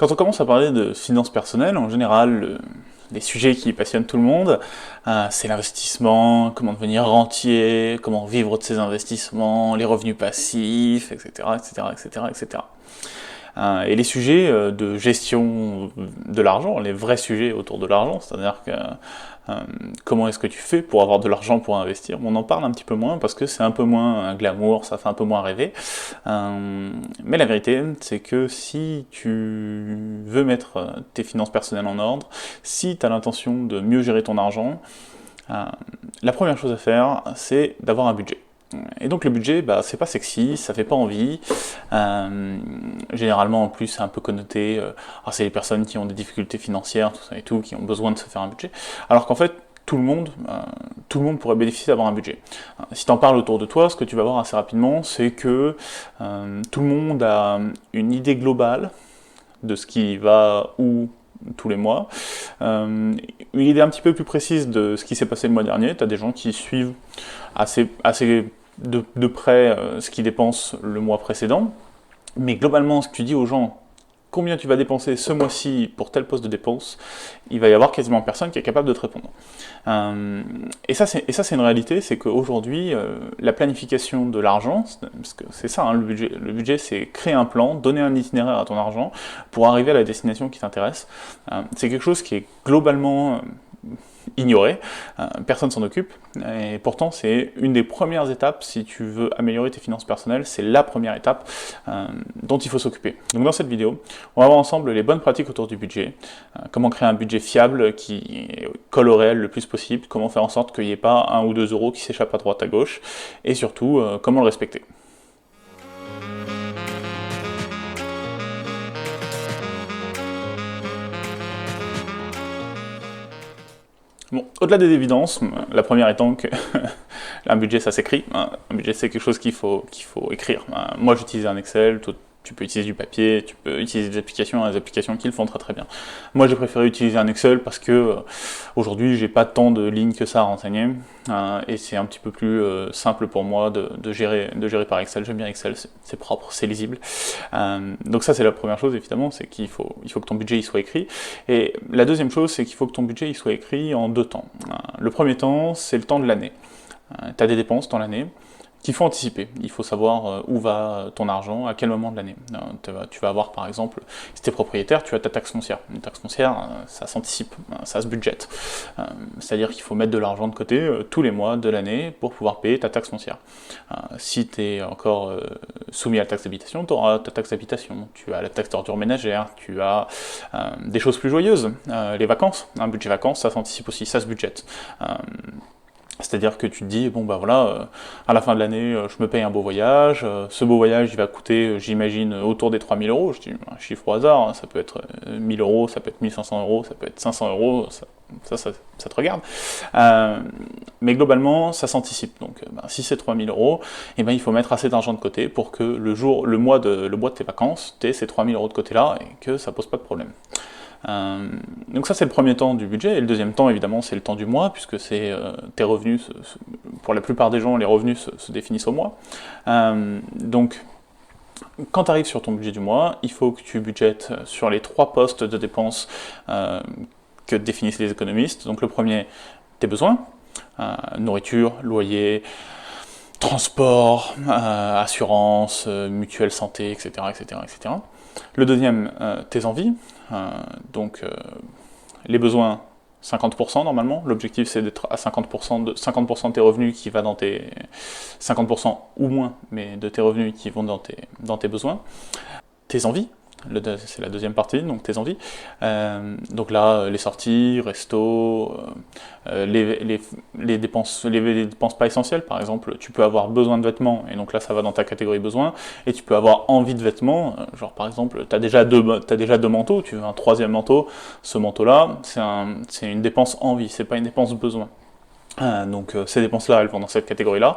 Quand on commence à parler de finances personnelles, en général, les sujets qui passionnent tout le monde, c'est l'investissement, comment devenir rentier, comment vivre de ses investissements, les revenus passifs, etc., etc., etc., etc. Et les sujets de gestion de l'argent, les vrais sujets autour de l'argent, c'est-à-dire que comment est-ce que tu fais pour avoir de l'argent pour investir, on en parle un petit peu moins parce que c'est un peu moins glamour, ça fait un peu moins rêver. Mais la vérité, c'est que si tu veux mettre tes finances personnelles en ordre, si tu as l'intention de mieux gérer ton argent, la première chose à faire, c'est d'avoir un budget. Et donc le budget, c'est pas sexy, ça fait pas envie. Généralement en plus c'est un peu connoté, c'est les personnes qui ont des difficultés financières, tout ça et tout, qui ont besoin de se faire un budget. Alors qu'en fait, tout le monde pourrait bénéficier d'avoir un budget. Si tu en parles autour de toi, ce que tu vas voir assez rapidement, c'est que tout le monde a une idée globale de ce qui va où tous les mois. Une idée un petit peu plus précise de ce qui s'est passé le mois dernier. Tu as des gens qui suivent assez de près ce qu'ils dépensent le mois précédent. Mais globalement, ce que tu dis aux gens, combien tu vas dépenser ce mois-ci pour tel poste de dépense, il va y avoir quasiment personne qui est capable de te répondre. Et ça, c'est une réalité, c'est qu'aujourd'hui, la planification de l'argent, parce que c'est ça, le budget. Le budget, c'est créer un plan, donner un itinéraire à ton argent pour arriver à la destination qui t'intéresse. C'est quelque chose qui est globalement ignoré, personne s'en occupe, et pourtant c'est une des premières étapes si tu veux améliorer tes finances personnelles, c'est la première étape dont il faut s'occuper. Donc dans cette vidéo, on va voir ensemble les bonnes pratiques autour du budget, comment créer un budget fiable qui colle au réel le plus possible, comment faire en sorte qu'il n'y ait pas 1 ou 2 euros qui s'échappent à droite à gauche, et surtout comment le respecter. Bon, au-delà des évidences, la première étant que un budget ça s'écrit, un budget c'est quelque chose qu'il faut écrire. Moi j'utilise un Excel, tu peux utiliser du papier, tu peux utiliser des applications qui le font très très bien. Moi j'ai préféré utiliser un Excel parce que aujourd'hui j'ai pas tant de lignes que ça à renseigner et c'est un petit peu plus simple pour moi de gérer par Excel. J'aime bien Excel, c'est propre, c'est lisible. Donc ça c'est la première chose évidemment, c'est qu'il faut que ton budget il soit écrit. Et la deuxième chose c'est qu'il faut que ton budget il soit écrit en 2 temps. Le premier temps c'est le temps de l'année. Tu as des dépenses dans l'année qu'il faut anticiper. Il faut savoir où va ton argent, à quel moment de l'année. Tu vas avoir par exemple, si tu es propriétaire, tu as ta taxe foncière. Une taxe foncière, ça s'anticipe, ça se budgète. C'est-à-dire qu'il faut mettre de l'argent de côté tous les mois de l'année pour pouvoir payer ta taxe foncière. Si tu es encore soumis à la taxe d'habitation, tu auras ta taxe d'habitation. Tu as la taxe d'ordure ménagère, tu as des choses plus joyeuses. Les vacances, un budget vacances, ça s'anticipe aussi, ça se budgète. C'est-à-dire que tu te dis, à la fin de l'année, je me paye un beau voyage, ce beau voyage, il va coûter, j'imagine, autour des 3 000 euros, je dis un chiffre au hasard, hein, ça peut être 1 000 euros, ça peut être 1 500 euros, ça peut être 500 euros, ça te regarde. Mais globalement, ça s'anticipe. Donc, si c'est 3 000 euros, il faut mettre assez d'argent de côté pour que le mois de tes vacances, tu aies ces 3 000 euros de côté-là et que ça pose pas de problème. Donc ça c'est le premier temps du budget, et le deuxième temps évidemment c'est le temps du mois, puisque c'est tes revenus, pour la plupart des gens les revenus se définissent au mois. Donc quand tu arrives sur ton budget du mois, il faut que tu budgètes sur les 3 postes de dépenses que définissent les économistes. Donc le premier, tes besoins, nourriture, loyer, transport, assurance, mutuelle santé, etc., etc., etc. Le deuxième, tes envies, les besoins, 50% normalement. L'objectif c'est d'être à 50% de tes revenus qui va dans tes 50% ou moins, mais de tes revenus qui vont dans tes besoins. Tes envies. C'est la deuxième partie, donc tes envies. Donc là, les sorties, resto, les dépenses pas essentielles, par exemple, tu peux avoir besoin de vêtements, et donc là ça va dans ta catégorie besoin, et tu peux avoir envie de vêtements, genre par exemple, tu as déjà deux manteaux, tu veux un 3e manteau, ce manteau-là, c'est une dépense envie, c'est pas une dépense besoin. Donc ces dépenses-là, elles vont dans cette catégorie-là.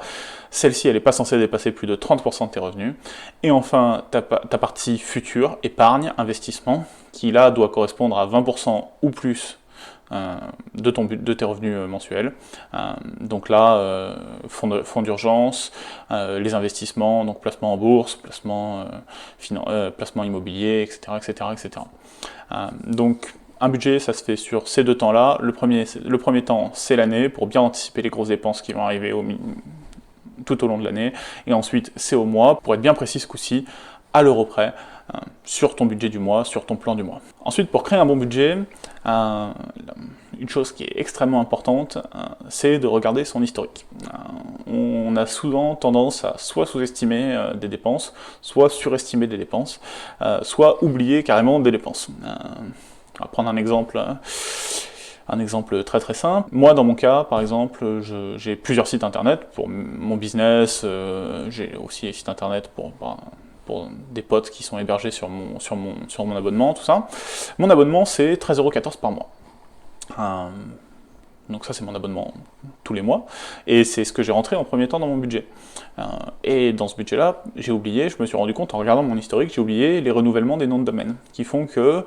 Celle-ci, elle n'est pas censée dépasser plus de 30% de tes revenus. Et enfin, ta partie future, épargne, investissement, qui là doit correspondre à 20% ou plus de tes revenus mensuels. Donc là, fonds d'urgence, les investissements, donc placement en bourse, placement immobilier, etc. etc., etc. Donc un budget, ça se fait sur ces 2 temps-là. Le premier temps, c'est l'année, pour bien anticiper les grosses dépenses qui vont arriver tout au long de l'année. Et ensuite, c'est au mois, pour être bien précis ce coup-ci, à l'euro près, sur ton budget du mois, sur ton plan du mois. Ensuite, pour créer un bon budget, une chose qui est extrêmement importante, c'est de regarder son historique. On a souvent tendance à soit sous-estimer des dépenses, soit surestimer des dépenses, soit oublier carrément des dépenses. On va prendre un exemple très très simple. Moi, dans mon cas, par exemple, j'ai plusieurs sites internet pour mon business, j'ai aussi des sites internet pour des potes qui sont hébergés sur mon abonnement, tout ça. Mon abonnement, c'est 13,14 € par mois. Donc ça, c'est mon abonnement tous les mois, et c'est ce que j'ai rentré en premier temps dans mon budget. Et dans ce budget-là, je me suis rendu compte en regardant mon historique, j'ai oublié les renouvellements des noms de domaine, qui font que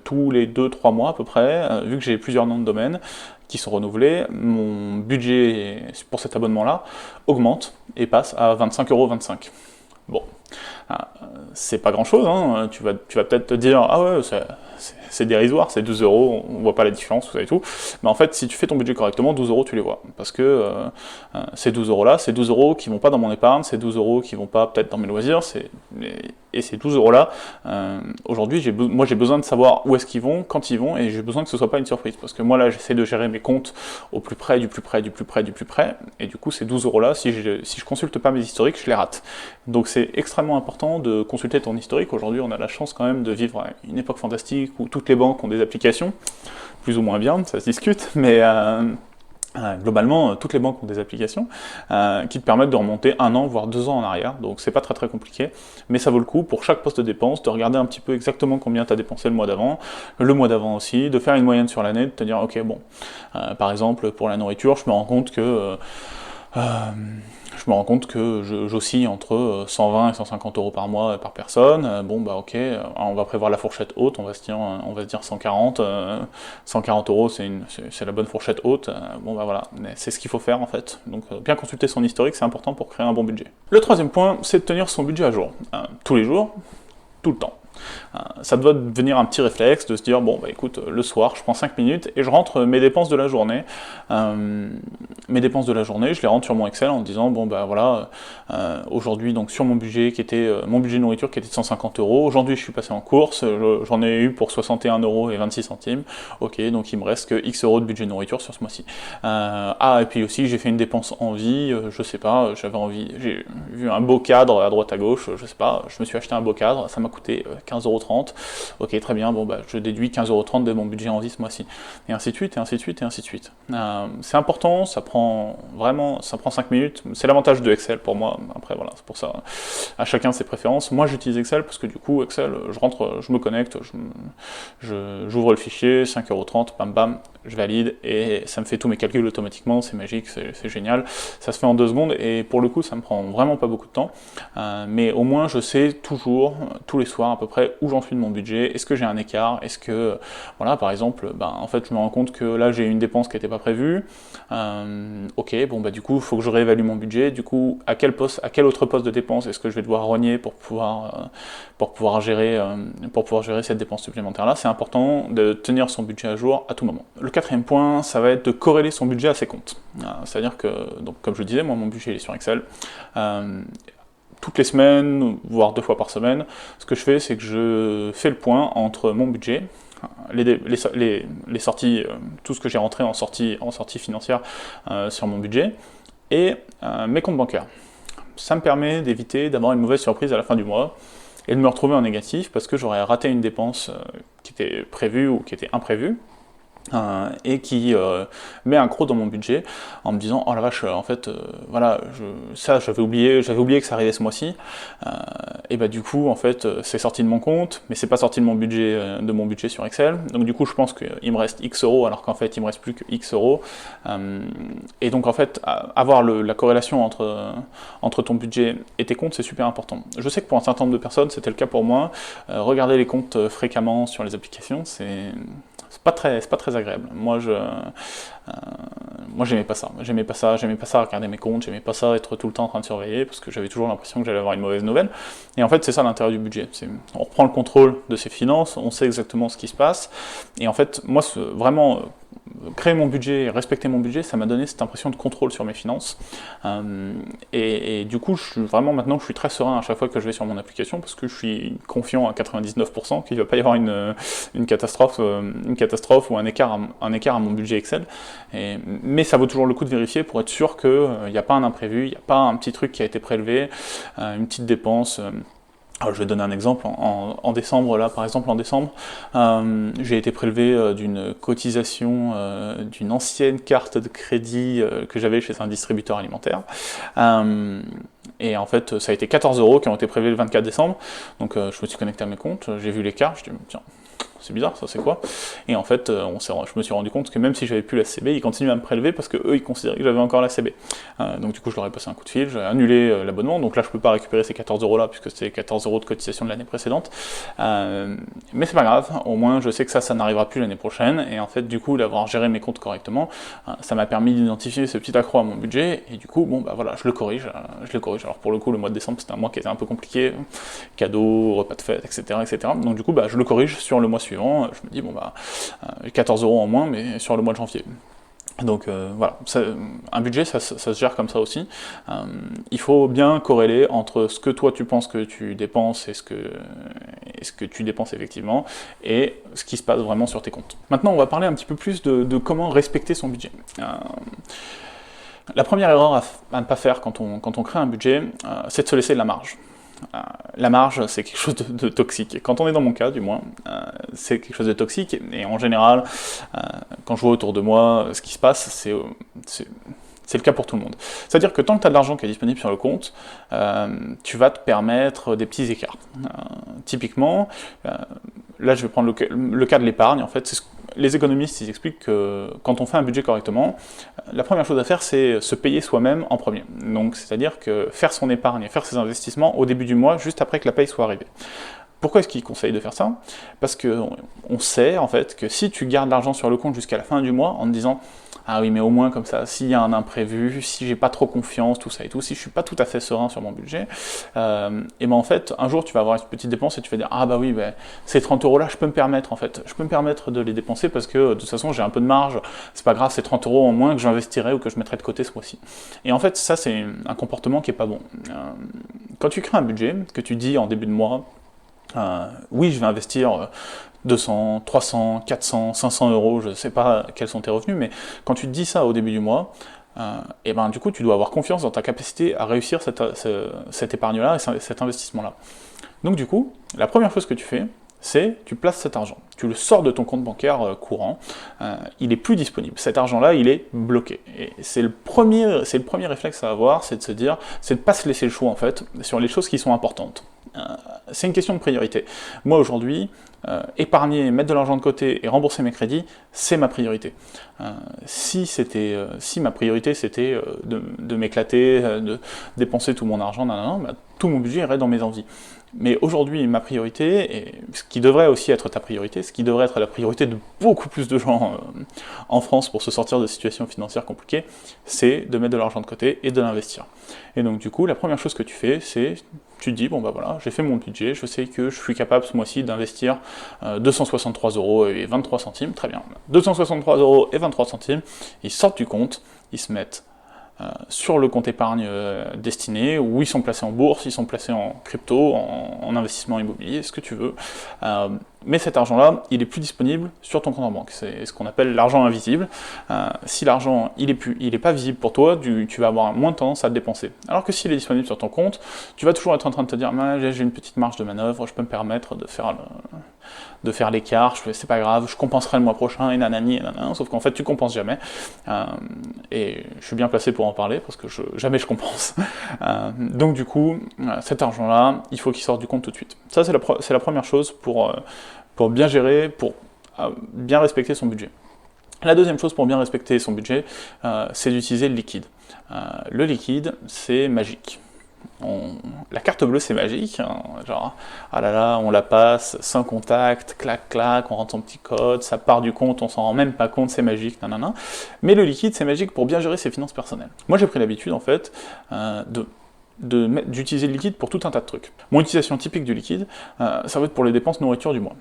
tous les 2-3 mois à peu près, vu que j'ai plusieurs noms de domaine qui sont renouvelés, mon budget pour cet abonnement-là augmente et passe à 25,25 €. Bon, c'est pas grand-chose, hein. Tu vas peut-être te dire « Ah ouais, c'est dérisoire, c'est 12 €, on voit pas la différence, tout ça et tout. » Mais en fait, si tu fais ton budget correctement, 12 € tu les vois. Parce que ces 12 € là, c'est 12 € qui vont pas dans mon épargne, c'est 12 € qui vont pas peut-être dans mes loisirs, et ces 12 € là, aujourd'hui, moi j'ai besoin de savoir où est-ce qu'ils vont, quand ils vont, et j'ai besoin que ce soit pas une surprise. Parce que moi là, j'essaie de gérer mes comptes au plus près, du plus près, du plus près, du plus près, et du coup, ces 12 € là, si je consulte pas mes historiques, je les rate. Donc c'est extrêmement important de consulter ton historique. Aujourd'hui, on a la chance quand même de vivre à une époque fantastique où toutes les banques ont des applications, plus ou moins bien, ça se discute, mais globalement, toutes les banques ont des applications qui te permettent de remonter 1 an, voire 2 ans en arrière, donc c'est pas très très compliqué, mais ça vaut le coup pour chaque poste de dépense de regarder un petit peu exactement combien tu as dépensé le mois d'avant aussi, de faire une moyenne sur l'année, de te dire ok bon, par exemple pour la nourriture, je me rends compte que j'oscille entre 120 et 150 € par mois par personne. Bon bah ok, on va prévoir la fourchette haute, on va se dire 140 €, c'est la bonne fourchette haute. Bon bah voilà, c'est ce qu'il faut faire en fait. Donc bien consulter son historique, c'est important pour créer un bon budget. Le troisième point, c'est de tenir son budget à jour, tous les jours, tout le temps. Ça doit devenir un petit réflexe de se dire bon bah écoute, le soir je prends 5 minutes et je rentre mes dépenses de la journée. Je les rentre sur mon Excel en disant bon bah voilà, aujourd'hui donc sur mon budget mon budget nourriture qui était de 150 €, aujourd'hui je suis passé en course, j'en ai eu pour 61,26 €, ok, donc il me reste que X € de budget nourriture sur ce mois-ci. Et puis aussi j'ai fait une dépense envie, je sais pas, j'ai vu un beau cadre à droite à gauche, je sais pas, je me suis acheté un beau cadre, ça m'a coûté 15,30 €, ok très bien, bon bah je déduis 15,30 € de mon budget en vie ce mois-ci, et ainsi de suite, et ainsi de suite, et ainsi de suite. C'est important, ça prend 5 minutes, c'est l'avantage de Excel pour moi, après voilà, c'est pour ça, à chacun ses préférences. Moi j'utilise Excel parce que du coup Excel, je me connecte, j'ouvre le fichier, 5,30 €, bam bam, je valide, et ça me fait tous mes calculs automatiquement, c'est magique, c'est génial, ça se fait en 2 secondes, et pour le coup ça me prend vraiment pas beaucoup de temps, mais au moins je sais toujours, tous les soirs à peu près, où j'en suis de mon budget, est-ce que j'ai un écart, est-ce que, voilà, par exemple, en fait je me rends compte que là j'ai une dépense qui n'était pas prévue, ok, bon bah du coup il faut que je réévalue mon budget, du coup à quel autre poste de dépense est-ce que je vais devoir rogner pour pouvoir gérer cette dépense supplémentaire là. C'est important de tenir son budget à jour à tout moment. Le quatrième point, ça va être de corréler son budget à ses comptes. C'est-à-dire que, donc, comme je le disais, moi mon budget il est sur Excel. Toutes les semaines, voire 2 fois par semaine, ce que je fais, c'est que je fais le point entre mon budget, les sorties, tout ce que j'ai rentré en sortie financière sur mon budget, et mes comptes bancaires. Ça me permet d'éviter d'avoir une mauvaise surprise à la fin du mois, et de me retrouver en négatif parce que j'aurais raté une dépense qui était prévue ou qui était imprévue, et qui met un croc dans mon budget en me disant oh la vache, en fait voilà, j'avais oublié que ça arrivait ce mois-ci, et bah du coup en fait c'est sorti de mon compte, mais c'est pas sorti de mon budget sur Excel, donc du coup je pense qu'il me reste X € alors qu'en fait il me reste plus que X €, et donc en fait avoir la corrélation entre ton budget et tes comptes, c'est super important. Je sais que pour un certain nombre de personnes c'était le cas pour moi. Regarder les comptes fréquemment sur les applications, c'est pas très agréable. Moi j'aimais pas ça. J'aimais pas ça regarder mes comptes, j'aimais pas ça être tout le temps en train de surveiller, parce que j'avais toujours l'impression que j'allais avoir une mauvaise nouvelle. Et en fait, c'est ça l'intérêt du budget. On reprend le contrôle de ses finances, on sait exactement ce qui se passe. Et en fait, moi, vraiment, créer mon budget et respecter mon budget, ça m'a donné cette impression de contrôle sur mes finances. Et du coup, maintenant, je suis très serein à chaque fois que je vais sur mon application, parce que je suis confiant à 99% qu'il ne va pas y avoir une catastrophe ou un écart à mon budget Excel. Mais ça vaut toujours le coup de vérifier pour être sûr qu'il n'y a pas un imprévu, il n'y a pas un petit truc qui a été prélevé, une petite dépense. Alors, je vais donner un exemple. En décembre, là, par exemple, j'ai été prélevé d'une cotisation d'une ancienne carte de crédit que j'avais chez un distributeur alimentaire. Et en fait, ça a été 14 € qui ont été prélevés le 24 décembre. Donc, je me suis connecté à mes comptes, j'ai vu l'écart, je me suis dit, tiens, c'est bizarre, ça c'est quoi? Et en fait, je me suis rendu compte que même si j'avais plus la CB, ils continuaient à me prélever parce que eux, ils considéraient que j'avais encore la CB. Donc du coup, je leur ai passé un coup de fil, j'ai annulé l'abonnement, donc là, je peux pas récupérer ces 14 € là, puisque c'était 14 € de cotisation de l'année précédente. Mais c'est pas grave, au moins, je sais que ça n'arrivera plus l'année prochaine, et en fait, du coup, d'avoir géré mes comptes correctement, ça m'a permis d'identifier ce petit accroc à mon budget, et du coup, bon, bah voilà, je le corrige. Alors pour le coup, le mois de décembre, c'était un mois qui était un peu compliqué, cadeaux, repas de fête, etc., etc. Donc du coup, bah, je le corrige sur le mois suivant. Je me dis, bon bah, 14 € en moins, mais sur le mois de janvier. Donc voilà, un budget, ça se gère comme ça aussi. Il faut bien corréler entre ce que toi tu penses que tu dépenses et ce que tu dépenses effectivement, et ce qui se passe vraiment sur tes comptes. Maintenant, on va parler un petit peu plus de comment respecter son budget. La première erreur à ne pas faire quand on crée un budget, c'est de se laisser de la marge. La marge, c'est quelque chose de toxique. Et quand on est dans mon cas, du moins, c'est quelque chose de toxique. Et en général, quand je vois autour de moi ce qui se passe, c'est le cas pour tout le monde. C'est-à-dire que tant que tu as de l'argent qui est disponible sur le compte, tu vas te permettre des petits écarts. Typiquement, là je vais prendre le cas de l'épargne. En fait, les économistes ils expliquent que quand on fait un budget correctement, la première chose à faire, c'est se payer soi-même en premier. Donc, c'est-à-dire que faire son épargne et faire ses investissements au début du mois, juste après que la paye soit arrivée. Pourquoi est-ce qu'ils conseillent de faire ça? Parce qu'on sait en fait que si tu gardes l'argent sur le compte jusqu'à la fin du mois en te disant ah oui mais au moins comme ça, s'il y a un imprévu, si j'ai pas trop confiance, tout ça et tout, si je suis pas tout à fait serein sur mon budget, et ben en fait un jour tu vas avoir une petite dépense et tu vas dire ah bah oui ben, ces 30 € là je peux me permettre en fait, je peux me permettre de les dépenser parce que de toute façon j'ai un peu de marge, c'est pas grave, c'est 30 € en moins que j'investirai ou que je mettrai de côté ce mois-ci. Et en fait ça c'est un comportement qui est pas bon. Quand tu crées un budget, que tu dis en début de mois oui, je vais investir 200, 300, 400, 500 €, je ne sais pas quels sont tes revenus, mais quand tu te dis ça au début du mois, et ben du coup tu dois avoir confiance dans ta capacité à réussir cette épargne-là et cet investissement-là. Donc du coup, la première chose que tu fais, c'est tu places cet argent. Tu le sors de ton compte bancaire courant, il est plus disponible. Cet argent-là, il est bloqué. Et c'est le premier réflexe à avoir, c'est de se dire, c'est de ne pas se laisser le choix en fait sur les choses qui sont importantes. C'est une question de priorité. Moi aujourd'hui, épargner, mettre de l'argent de côté et rembourser mes crédits, c'est ma priorité. Si ma priorité c'était de m'éclater, de dépenser tout mon argent, bah, tout mon budget irait dans mes envies. Mais aujourd'hui, ma priorité, et ce qui devrait aussi être ta priorité, ce qui devrait être la priorité de beaucoup plus de gens en France pour se sortir de situations financières compliquées, c'est de mettre de l'argent de côté et de l'investir. Et donc du coup, la première chose que tu fais, c'est tu te dis, bon bah voilà, j'ai fait mon budget, je sais que je suis capable ce mois-ci d'investir 263 € et 23 centimes, très bien. 263 € et 23 centimes, ils sortent du compte, ils se mettent sur le compte épargne destiné, où ils sont placés en bourse, ils sont placés en crypto, en investissement immobilier, ce que tu veux. Mais cet argent-là, il est plus disponible sur ton compte en banque. C'est ce qu'on appelle l'argent invisible. Si l'argent, il est pas visible pour toi, tu vas avoir moins de tendance à le dépenser. Alors que s'il est disponible sur ton compte, tu vas toujours être en train de te dire, j'ai une petite marge de manœuvre, je peux me permettre de faire l'écart, c'est pas grave, je compenserai le mois prochain, et nanani, et nanana, sauf qu'en fait tu compenses jamais, et je suis bien placé pour en parler, parce que jamais je compense. Donc du coup, cet argent-là, il faut qu'il sorte du compte tout de suite. Ça c'est la première chose pour bien gérer, pour bien respecter son budget. La deuxième chose pour bien respecter son budget, c'est d'utiliser le liquide. Le liquide, c'est magique. La carte bleue c'est magique, hein, genre ah là là, on la passe sans contact, clac clac, on rentre son petit code, ça part du compte, on s'en rend même pas compte, c'est magique, nanana. Mais le liquide c'est magique pour bien gérer ses finances personnelles. Moi j'ai pris l'habitude en fait d'utiliser le liquide pour tout un tas de trucs. Mon utilisation typique du liquide, ça va être pour les dépenses nourriture du mois.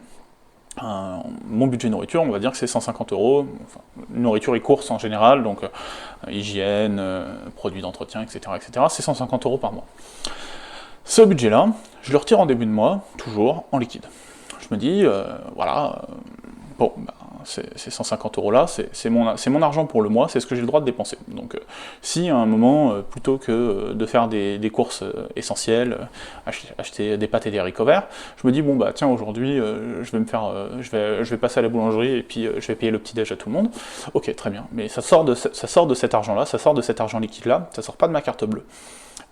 Mon budget nourriture, on va dire que c'est 150 €, enfin, nourriture et courses en général, donc hygiène, produits d'entretien, etc., c'est 150 € par mois. Ce budget-là, je le retire en début de mois, toujours en liquide. Je me dis, voilà, bon, bah, ces 150 € là, c'est mon argent pour le mois, c'est ce que j'ai le droit de dépenser. Donc si à un moment, plutôt que de faire des courses essentielles, acheter des pâtes et des haricots verts, je me dis bon bah tiens aujourd'hui je vais passer à la boulangerie et puis je vais payer le petit déj à tout le monde. Ok, très bien, mais ça sort de cet argent là, ça sort de cet argent liquide là, ça sort pas de ma carte bleue.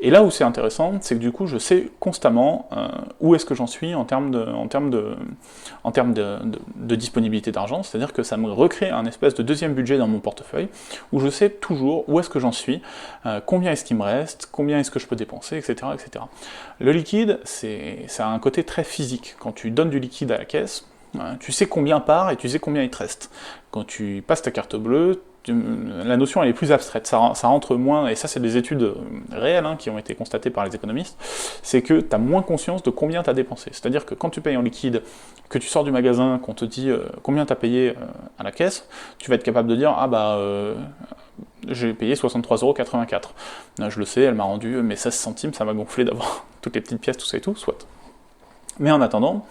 Et là où c'est intéressant, c'est que du coup, je sais constamment où est-ce que j'en suis en termes de disponibilité d'argent, c'est-à-dire que ça me recrée un espèce de deuxième budget dans mon portefeuille, où je sais toujours où est-ce que j'en suis, combien est-ce qu'il me reste, combien est-ce que je peux dépenser, etc., etc. Le liquide, ça a un côté très physique. Quand tu donnes du liquide à la caisse, tu sais combien part et tu sais combien il te reste. Quand tu passes ta carte bleue, la notion elle est plus abstraite, ça rentre moins, et ça c'est des études réelles qui ont été constatées par les économistes, c'est que tu as moins conscience de combien tu as dépensé. C'est-à-dire que quand tu payes en liquide, que tu sors du magasin, qu'on te dit combien tu as payé à la caisse, tu vas être capable de dire ah bah j'ai payé 63,84 €. Je le sais, elle m'a rendu mes 16 centimes, ça m'a gonflé d'avoir toutes les petites pièces, tout ça et tout, soit. Mais en attendant,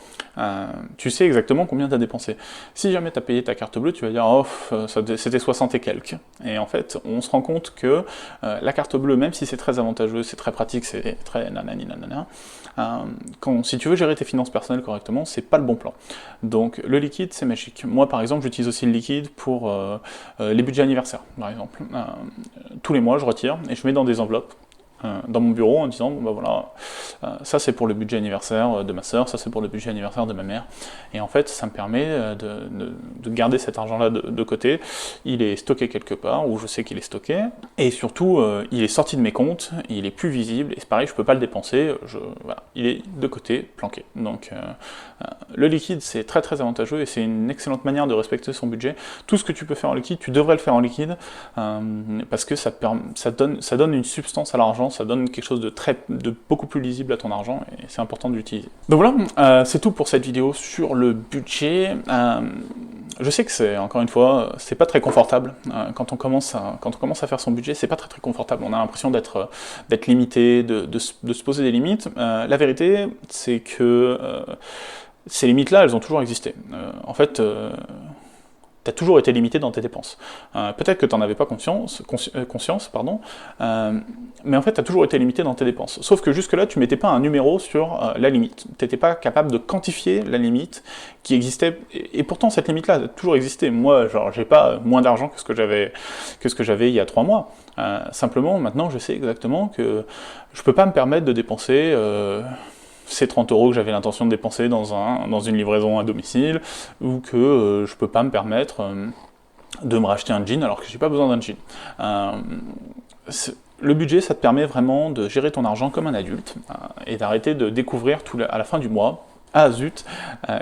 tu sais exactement combien tu as dépensé. Si jamais tu as payé ta carte bleue, tu vas dire oh, c'était 60 et quelques. Et en fait, on se rend compte que la carte bleue, même si c'est très avantageux, c'est très pratique, c'est très nanani nanana, si tu veux gérer tes finances personnelles correctement, c'est pas le bon plan. Donc le liquide, c'est magique. Moi, par exemple, j'utilise aussi le liquide pour les budgets anniversaires, par exemple. Tous les mois, je retire et je mets dans des enveloppes dans mon bureau en disant bon bah voilà, ça c'est pour le budget anniversaire de ma soeur, ça c'est pour le budget anniversaire de ma mère, et en fait ça me permet de garder cet argent là de côté. Il est stocké quelque part où je sais qu'il est stocké, et surtout il est sorti de mes comptes, il est plus visible, et c'est pareil, je peux pas le dépenser, voilà, il est de côté, planqué. Donc le liquide c'est très très avantageux et c'est une excellente manière de respecter son budget. Tout ce que tu peux faire en liquide, tu devrais le faire en liquide, parce que ça donne une substance à l'argent, ça donne quelque chose de beaucoup plus lisible à ton argent, et c'est important de l'utiliser. Donc voilà, c'est tout pour cette vidéo sur le budget. Je sais que c'est, encore une fois, c'est pas très confortable. Quand on commence à faire son budget, c'est pas très très confortable. On a l'impression d'être limité, de se poser des limites. La vérité, c'est que ces limites-là, elles ont toujours existé. En fait, tu as toujours été limité dans tes dépenses. Peut-être que tu n'en avais pas conscience, mais en fait, tu as toujours été limité dans tes dépenses. Sauf que jusque-là, tu ne mettais pas un numéro sur la limite. Tu n'étais pas capable de quantifier la limite qui existait. Et pourtant, cette limite-là a toujours existé. Moi, genre, j'ai pas moins d'argent que ce que j'avais il y a 3 mois. Simplement, maintenant, je sais exactement que je ne peux pas me permettre de dépenser ces 30 € que j'avais l'intention de dépenser dans une livraison à domicile, ou que je peux pas me permettre de me racheter un jean alors que j'ai pas besoin d'un jean. Le budget, ça te permet vraiment de gérer ton argent comme un adulte, et d'arrêter de découvrir à la fin du mois, ah zut,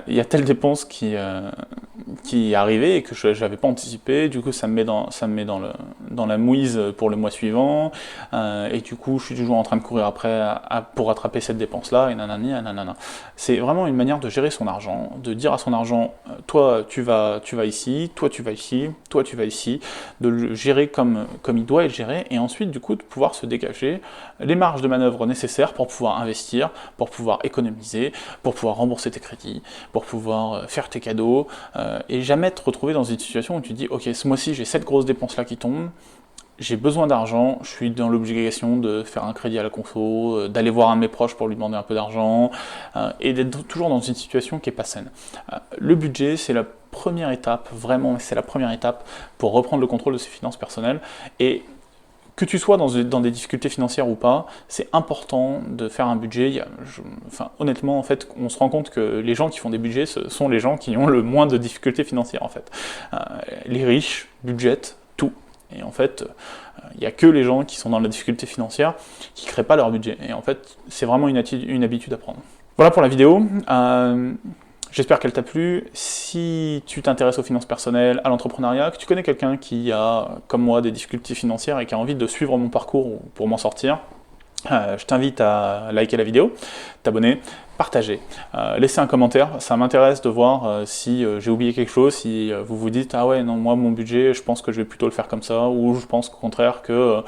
il y a telle dépense qui est arrivée et que je n'avais pas anticipé, du coup ça me met dans la mouise pour le mois suivant, et du coup je suis toujours en train de courir après pour rattraper cette dépense-là, et nanani, nanana. C'est vraiment une manière de gérer son argent, de dire à son argent, toi tu vas ici, toi tu vas ici, toi tu vas ici, de le gérer comme il doit être géré, et ensuite du coup de pouvoir se dégager les marges de manœuvre nécessaires pour pouvoir investir, pour pouvoir économiser, pour pouvoir rembourser tes crédits, pour pouvoir faire tes cadeaux, et jamais te retrouver dans une situation où tu te dis ok, ce mois-ci j'ai cette grosse dépense là qui tombe, j'ai besoin d'argent, je suis dans l'obligation de faire un crédit à la conso, d'aller voir un de mes proches pour lui demander un peu d'argent, et d'être toujours dans une situation qui n'est pas saine. Le budget, c'est la première étape, vraiment, c'est la première étape pour reprendre le contrôle de ses finances personnelles, et que tu sois dans des difficultés financières ou pas, c'est important de faire un budget. Honnêtement, en fait, on se rend compte que les gens qui font des budgets, ce sont les gens qui ont le moins de difficultés financières, en fait. Les riches budgètent tout. Et en fait, il n'y a que les gens qui sont dans la difficulté financière qui ne créent pas leur budget. Et en fait, c'est vraiment une habitude à prendre. Voilà pour la vidéo. J'espère qu'elle t'a plu. Si tu t'intéresses aux finances personnelles, à l'entrepreneuriat, que tu connais quelqu'un qui a, comme moi, des difficultés financières et qui a envie de suivre mon parcours pour m'en sortir, je t'invite à liker la vidéo, t'abonner, partager, laisser un commentaire. Ça m'intéresse de voir si j'ai oublié quelque chose, si vous vous dites « Ah ouais, non, moi, mon budget, je pense que je vais plutôt le faire comme ça » ou je pense au contraire que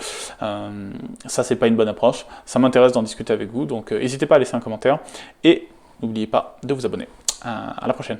ça, c'est pas une bonne approche. Ça m'intéresse d'en discuter avec vous, donc n'hésitez pas à laisser un commentaire et n'oubliez pas de vous abonner. À la prochaine.